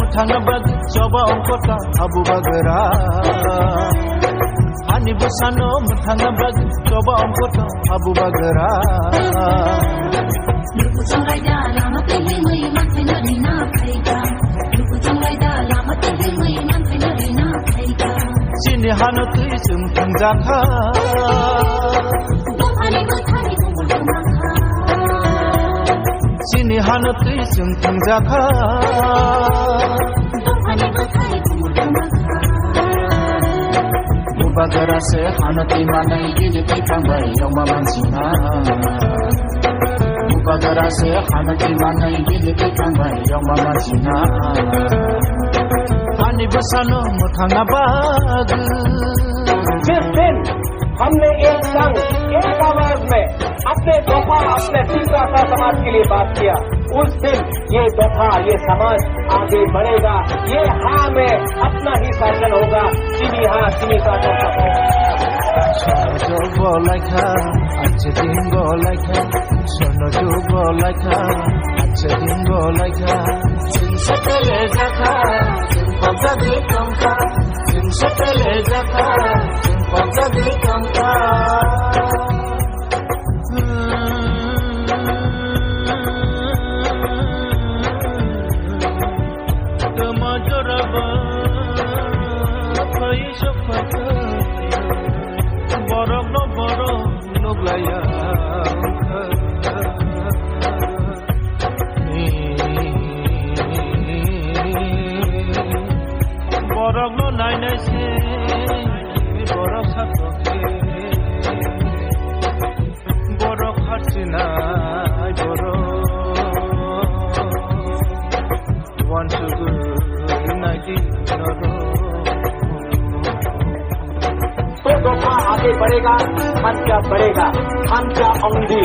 mutanabag coba ongkota abu bagara ani busano mutanabag coba ongkota abu bagara lupu chongai da lama tele mai man thaina rina phaiga lupu chongai da lama tele mai man thaina rina phaiga sini hanu tui sum thangjakha ani bathani kumulma sini hanu tui sum thangjakha ani bathani kumulma bagara se hanati manai gili pikambai yoma mansina bagara se hanati manai gili pikambai yoma mansina ani basano muthanga bag जिस दिन हमने एक संग एक आवाज में अपने दफा अपने तीसरा समाज के लिए बात किया उस दिन ये दफा ये समाज आगे बढ़ेगा ये हाँ में अपना ही शासन होगा चीनी हाँ चीनी शासन sono jo lekha ache din go lekha sono jo lekha ache din go lekha sin satele jakha sin pagadi kamka sin satele jakha sin pagadi kamka Majoraba pai shafata borok no glaya borok no nai se borok satoke borok hatsina borok want to go तो दफा आगे बढ़ेगा मन क्या बढ़ेगा हम क्या औंधी